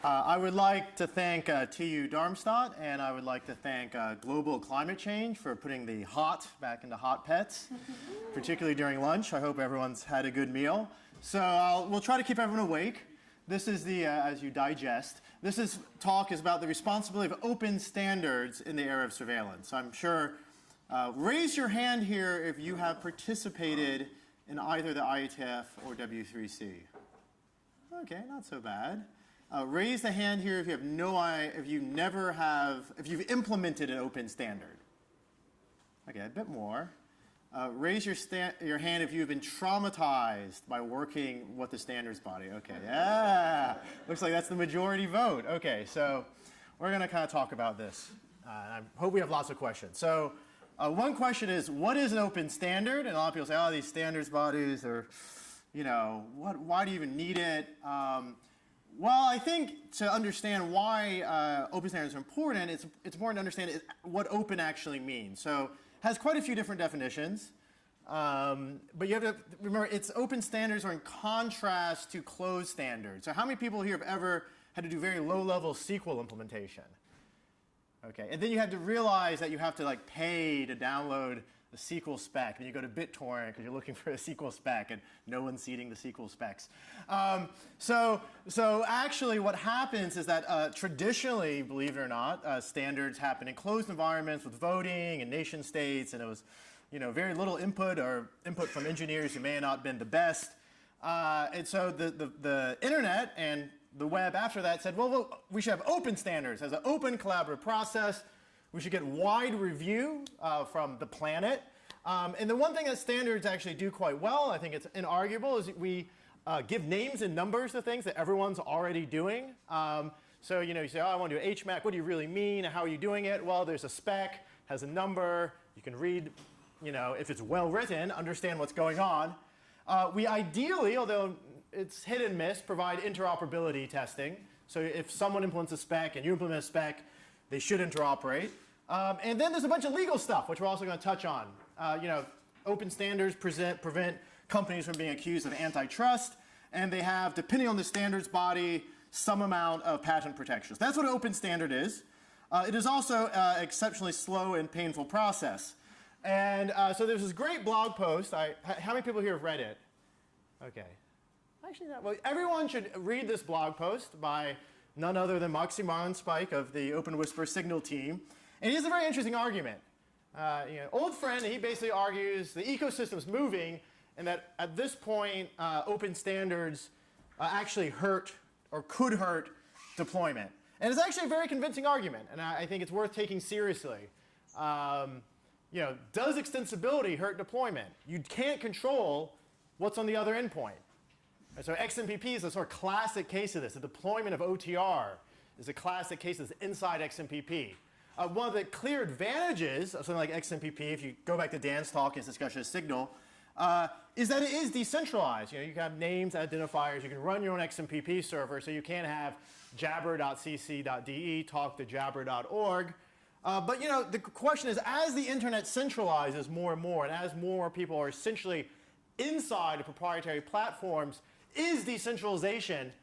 I would like to thank TU Darmstadt, and I would like to thank Global Climate Change for putting the hot back into HotPETs, particularly during lunch. I hope everyone's had a good meal. So we'll try to keep everyone awake. This is the, as you digest, talk is about the responsibility of open standards in the era of surveillance. I'm sure, raise your hand here if you have participated in either the IETF or W3C. Okay, not so bad. Raise the hand here if you have if you've implemented an open standard. Okay, a bit more. Raise your hand if you've been traumatized by working with the standards body. Okay, yeah, looks like that's the majority vote. Okay, so we're going to kind of talk about this. I hope we have lots of questions. So one question is, what is an open standard? And a lot of people say, oh, these standards bodies are, why do you even need it? Well, I think to understand why open standards are important, it's important to understand what open actually means. So it has quite a few different definitions. But you have to remember, open standards are in contrast to closed standards. So how many people here have ever had to do very low-level SQL implementation? Okay, and then you have to realize that you have to pay to download the SQL spec, and you go to BitTorrent because you're looking for a SQL spec, and no one's seeding the SQL specs. So actually what happens is that traditionally, believe it or not, standards happen in closed environments with voting and nation states, and it was very little input from engineers who may have not been the best. And so the internet and the web after that said, well, we should have open standards as an open collaborative process. We should get wide review from the planet. And the one thing that standards actually do quite well, I think it's inarguable, is we give names and numbers to things that everyone's already doing. So you say, oh, I want to do HMAC. What do you really mean? How are you doing it? Well, there's a spec, has a number. You can read, if it's well written, understand what's going on. We ideally, although it's hit and miss, provide interoperability testing. So if someone implements a spec and you implement a spec, they should interoperate. And then there's a bunch of legal stuff, which we're also going to touch on. Open standards prevent companies from being accused of antitrust, and they have, depending on the standards body, some amount of patent protections. That's what an open standard is. It is also an exceptionally slow and painful process. And so there's this great blog post. How many people here have read it? Okay. Actually, not. Well, everyone should read this blog post by none other than Moxie Marlinspike of the Open Whisper Signal team. And he has a very interesting argument. Old friend, he basically argues the ecosystem's moving and that at this point, open standards actually hurt or could hurt deployment. And it's actually a very convincing argument, and I think it's worth taking seriously. Does extensibility hurt deployment? You can't control what's on the other endpoint. And so XMPP is a sort of classic case of this. The deployment of OTR is a classic case of this inside XMPP. One of the clear advantages of something like XMPP, if you go back to Dan's talk, his discussion of Signal, is that it is decentralized. You can have names, identifiers. You can run your own XMPP server, so you can't have jabber.cc.de talk to jabber.org. But the question is, as the internet centralizes more and more, and as more people are essentially inside of proprietary platforms, is decentralization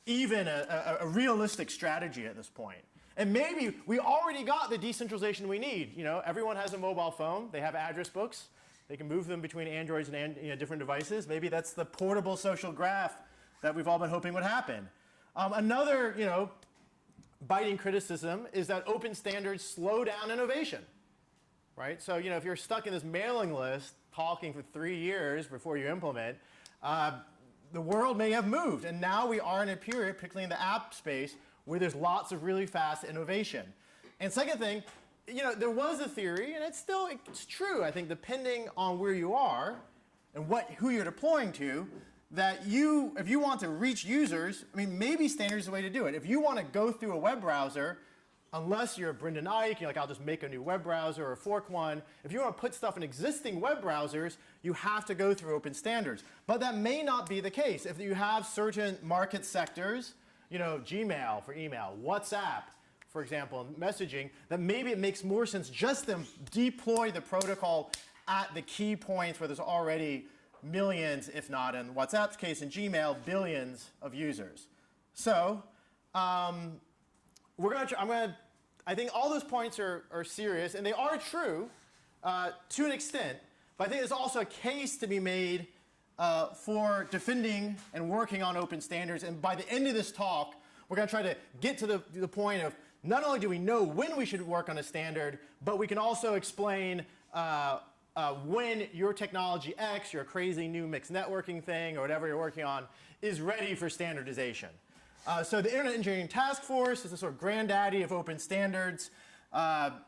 even a realistic strategy at this point? And maybe we already got the decentralization we need. Everyone has a mobile phone. They have address books. They can move them between Androids and different devices. Maybe that's the portable social graph that we've all been hoping would happen. Another, biting criticism is that open standards slow down innovation, right? So, if you're stuck in this mailing list talking for 3 years before you implement, the world may have moved. And now we are in a period, particularly in the app space, where there's lots of really fast innovation. And second thing, there was a theory, and it's true, I think, depending on where you are and who you're deploying to, that if you want to reach users, maybe standards is the way to do it. If you want to go through a web browser, unless you're Brendan Eich, you're like, I'll just make a new web browser or fork one. If you want to put stuff in existing web browsers, you have to go through open standards. But that may not be the case. If you have certain market sectors, Gmail for email, WhatsApp, for example, messaging, that maybe it makes more sense just to deploy the protocol at the key points where there's already millions, if not in WhatsApp's case, in Gmail, billions of users. So I think all those points are serious, and they are true to an extent, but I think there's also a case to be made for defending and working on open standards. And by the end of this talk, we're going to try to get to the point of not only do we know when we should work on a standard, but we can also explain when your technology X, your crazy new mixed networking thing, or whatever you're working on, is ready for standardization. So the Internet Engineering Task Force is the sort of granddaddy of open standards.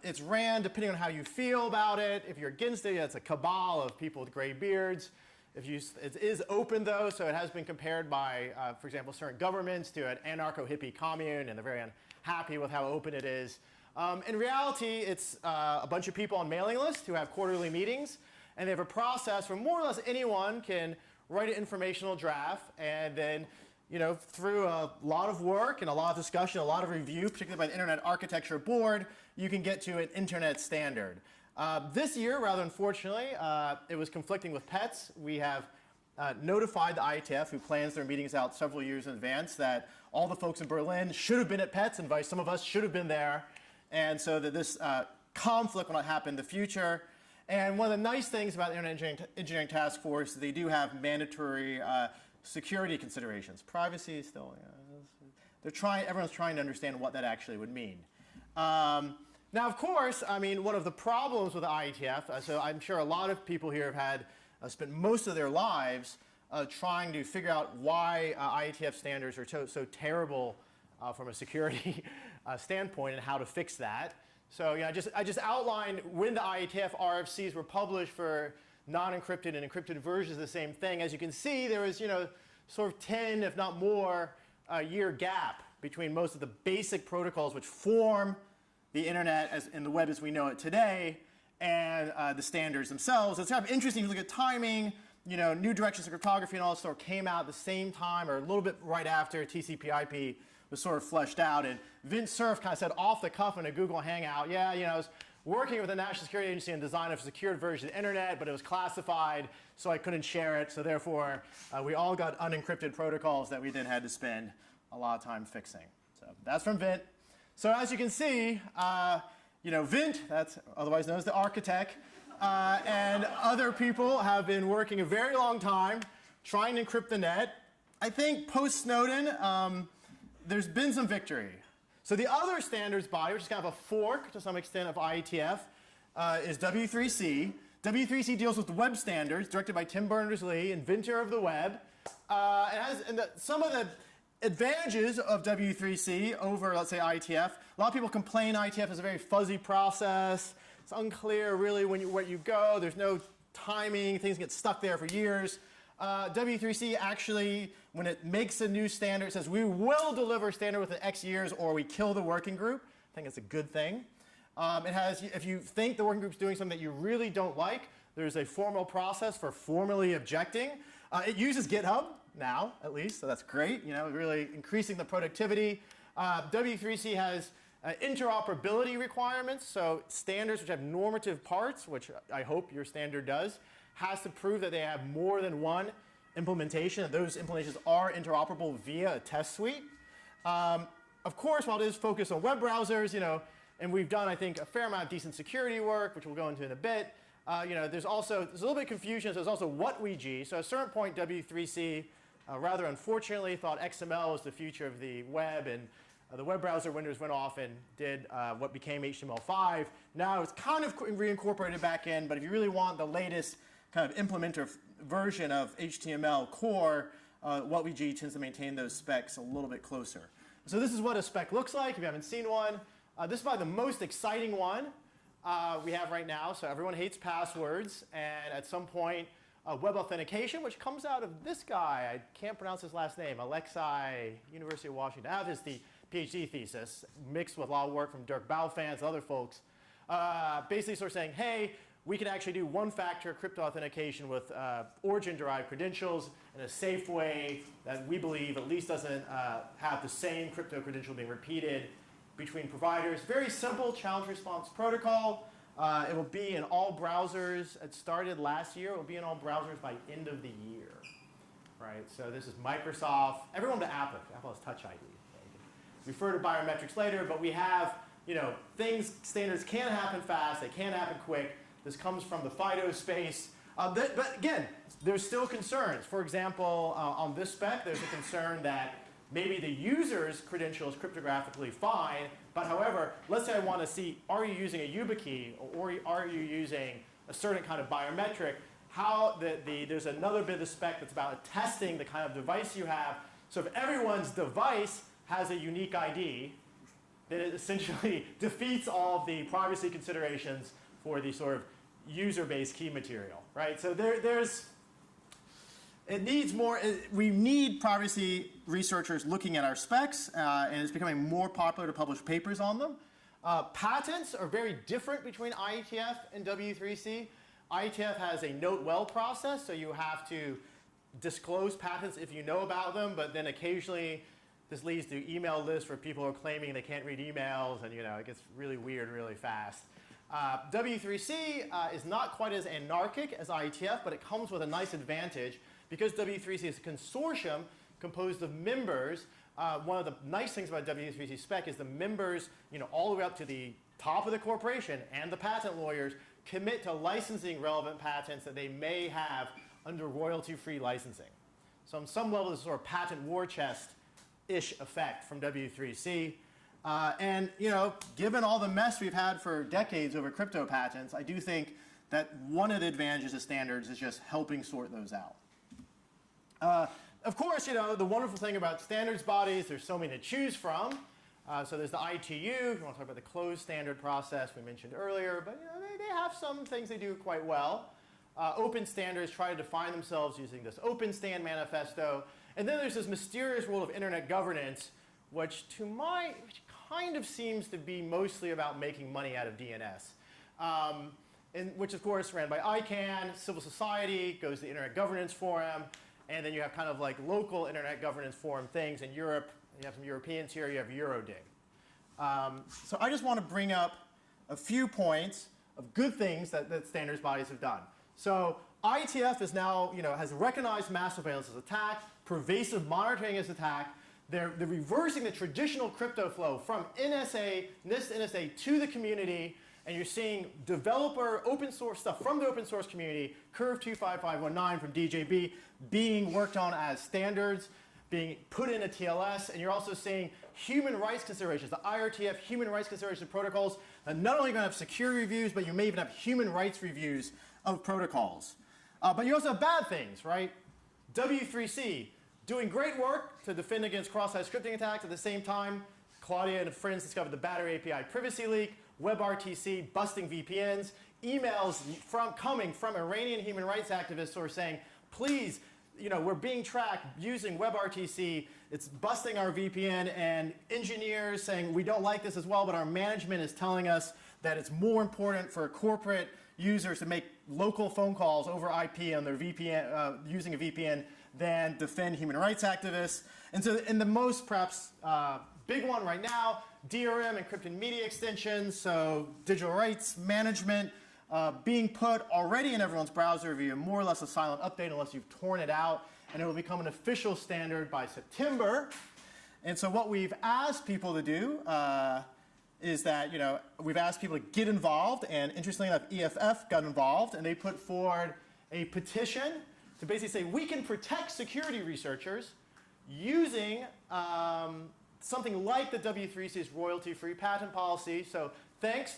It's ran depending on how you feel about it. If you're against it, it's a cabal of people with gray beards. It is open, though, so it has been compared by, for example, certain governments to an anarcho-hippie commune, and they're very unhappy with how open it is. In reality, it's a bunch of people on mailing lists who have quarterly meetings, and they have a process where more or less anyone can write an informational draft, and then through a lot of work and a lot of discussion, a lot of review, particularly by the Internet Architecture Board, you can get to an internet standard. This year, rather unfortunately, it was conflicting with PETs. We have notified the IETF, who plans their meetings out several years in advance, that all the folks in Berlin should have been at PETs, and some of us should have been there, and so that this conflict will not happen in the future. And one of the nice things about the Internet Engineering Task Force is they do have mandatory security considerations. Privacy is still, everyone's trying to understand what that actually would mean. Now, of course, one of the problems with the IETF, so I'm sure a lot of people here have spent most of their lives trying to figure out why IETF standards are so terrible from a security standpoint and how to fix that. So I just outlined when the IETF RFCs were published for non-encrypted and encrypted versions of the same thing. As you can see, there was sort of 10, if not more, year gap between most of the basic protocols which form the internet and the web as we know it today, and the standards themselves. It's kind of interesting to look at timing. New directions of cryptography and all this sort of came out at the same time, or a little bit right after TCP/IP was sort of fleshed out. And Vint Cerf kind of said off the cuff in a Google Hangout, I was working with the National Security Agency on design of a secured version of the internet, but it was classified, so I couldn't share it. So therefore, we all got unencrypted protocols that we then had to spend a lot of time fixing. So that's from Vint. So as you can see, Vint, that's otherwise known as the architect, and other people have been working a very long time trying to encrypt the net. I think post-Snowden, there's been some victory. So the other standards body, which is kind of a fork to some extent of IETF, is W3C. W3C deals with the web standards, directed by Tim Berners-Lee, inventor of the web. Some of the advantages of W3C over, let's say, IETF. A lot of people complain IETF is a very fuzzy process. It's unclear really where you go. There's no timing. Things get stuck there for years. W3C actually, when it makes a new standard, says we will deliver a standard within X years or we kill the working group. I think it's a good thing. It has, if you think the working group's doing something that you really don't like, there's a formal process for formally objecting. It uses GitHub now, at least, so that's great. Really increasing the productivity. W3C has interoperability requirements, so standards which have normative parts, which I hope your standard does, has to prove that they have more than one implementation, and those implementations are interoperable via a test suite. Of course, while it is focused on web browsers, and we've done, I think, a fair amount of decent security work, which we'll go into in a bit, there's a little bit of confusion. So there's also WhatWeG. So at a certain point, W3C, rather unfortunately, thought XML was the future of the web, and the web browser windows went off and did what became HTML5. Now it's kind of reincorporated back in, but if you really want the latest kind of implementer version of HTML core, WhatWeG tends to maintain those specs a little bit closer. So this is what a spec looks like if you haven't seen one. This is probably the most exciting one we have right now. So everyone hates passwords, and at some point, web authentication, which comes out of this guy. I can't pronounce his last name, Alexei, University of Washington. That is the PhD thesis, mixed with a lot of work from Dirk Bouwfans and other folks. Basically sort of saying, hey, we can actually do one-factor crypto authentication with origin-derived credentials in a safe way that we believe at least doesn't have the same crypto credential being repeated between providers. Very simple challenge response protocol. It will be in all browsers. It started last year. It will be in all browsers by end of the year. Right? So this is Microsoft. Everyone to Apple. Apple has Touch ID. refer to biometrics later, but we have, standards can happen fast, they can happen quick. This comes from the FIDO space. But again, there's still concerns. For example, on this spec, there's a concern that maybe the user's credential is cryptographically fine, but however, let's say I want to see, are you using a YubiKey, or are you using a certain kind of biometric? There's another bit of the spec that's about testing the kind of device you have. So if everyone's device has a unique ID, then it essentially defeats all of the privacy considerations for the sort of user-based key material, right? So it needs more. We need privacy researchers looking at our specs, and it's becoming more popular to publish papers on them. Patents are very different between IETF and W3C. IETF has a note well process, so you have to disclose patents if you know about them, but then occasionally this leads to email lists where people are claiming they can't read emails, and it gets really weird really fast. W3C is not quite as anarchic as IETF, but it comes with a nice advantage. Because W3C is a consortium composed of members, one of the nice things about W3C spec is the members, all the way up to the top of the corporation and the patent lawyers commit to licensing relevant patents that they may have under royalty-free licensing. So on some level, this is sort of patent war chest-ish effect from W3C. And given all the mess we've had for decades over crypto patents, I do think that one of the advantages of standards is just helping sort those out. Of course, the wonderful thing about standards bodies, there's so many to choose from. So there's the ITU, if you want to talk about the closed standard process we mentioned earlier, but they have some things they do quite well. Open standards try to define themselves using this Open Stand manifesto. And then there's this mysterious world of internet governance, which kind of seems to be mostly about making money out of DNS. Which of course ran by ICANN, civil society, goes to the Internet Governance Forum, and then you have kind of like local Internet Governance Forum things in Europe. You have some Europeans here, you have Eurodig. So I just want to bring up a few points of good things that standards bodies have done. So IETF is now, has recognized mass surveillance as attack, pervasive monitoring as attack. They're reversing the traditional crypto flow from NSA to the community, and you're seeing developer open source stuff from the open source community, Curve 25519 from DJB, being worked on as standards, being put in a TLS, and you're also seeing human rights considerations, the IRTF human rights consideration protocols, and not only going to have security reviews, but you may even have human rights reviews of protocols. But you also have bad things, right? W3C, doing great work to defend against cross-site scripting attacks. At the same time, Claudia and friends discovered the Battery API privacy leak, WebRTC busting VPNs, emails coming from Iranian human rights activists who are saying, please, we're being tracked using WebRTC, it's busting our VPN, and engineers saying we don't like this as well, but our management is telling us that it's more important for corporate users to make local phone calls over IP on their VPN, using a VPN, than defend human rights activists. And so in the most perhaps big one right now, DRM, encrypted media extensions, so digital rights management, being put already in everyone's browser via more or less a silent update unless you've torn it out, and it will become an official standard by September. And so what we've asked people to do is that, we've asked people to get involved, and interestingly enough, EFF got involved, and they put forward a petition to basically say we can protect security researchers using something like the W3C's royalty-free patent policy. So thanks,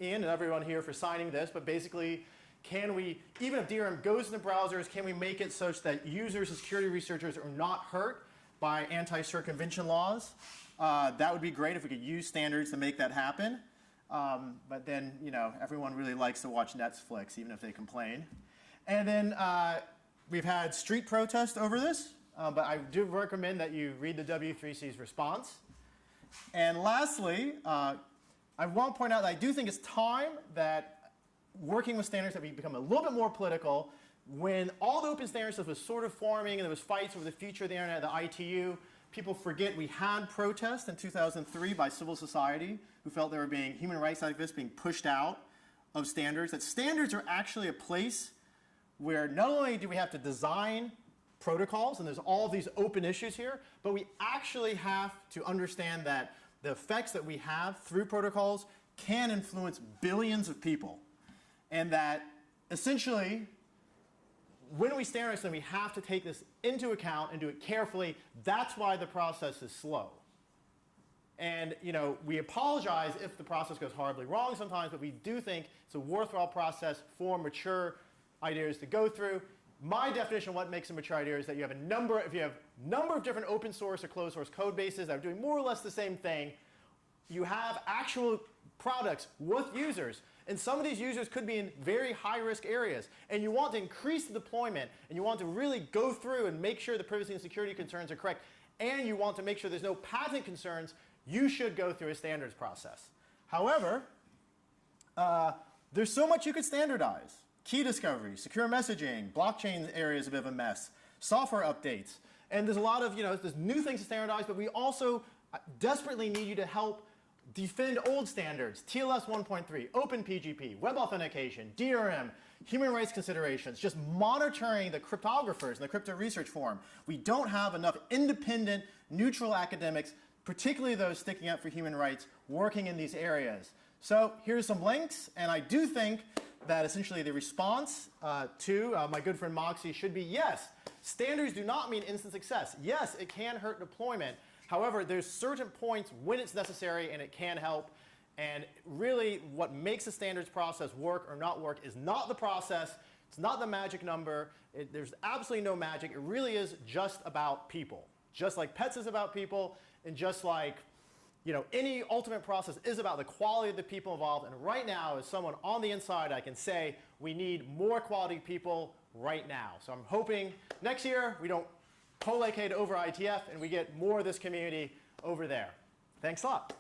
Ian, and everyone here for signing this, but basically, can we, even if DRM goes into browsers, can we make it such that users and security researchers are not hurt by anti-circumvention laws? That would be great if we could use standards to make that happen. But then, everyone really likes to watch Netflix, even if they complain. And then we've had street protest over this, but I do recommend that you read the W3C's response. And lastly, I want to point out that I do think it's time that working with standards that we become a little bit more political. When all the open standards stuff was sort of forming and there was fights over the future of the internet, the ITU, people forget we had protests in 2003 by civil society who felt there were being human rights activists being pushed out of standards. That standards are actually a place where not only do we have to design protocols, and there's all these open issues here, but we actually have to understand that the effects that we have through protocols can influence billions of people, and that essentially, when we standardize them, we have to take this into account and do it carefully. That's why the process is slow. And we apologize if the process goes horribly wrong sometimes, but we do think it's a worthwhile process for mature ideas to go through. My definition of what makes a mature idea is that you have a number of different open source or closed source code bases that are doing more or less the same thing. You have actual products with users, and some of these users could be in very high-risk areas, and you want to increase the deployment, and you want to really go through and make sure the privacy and security concerns are correct, and you want to make sure there's no patent concerns. You should go through a standards process. However, there's so much you could standardize. Key discovery, secure messaging, blockchain area is a bit of a mess, software updates, and there's a lot of, there's new things to standardize, but we also desperately need you to help defend old standards, TLS 1.3, OpenPGP, web authentication, DRM, human rights considerations, just monitoring the cryptographers in the Crypto Research Forum. We don't have enough independent, neutral academics, particularly those sticking up for human rights, working in these areas. So here's some links, and I do think that essentially the response to my good friend Moxie should be yes, standards do not mean instant success. Yes, it can hurt deployment. However, there's certain points when it's necessary and it can help. And really what makes a standards process work or not work is not the process. It's not the magic number. There's absolutely no magic. It really is just about people. Just like PETs is about people, and just like any ultimate process is about the quality of the people involved. And right now, as someone on the inside, I can say we need more quality people right now. So I'm hoping next year we don't collocate over ITF and we get more of this community over there. Thanks a lot.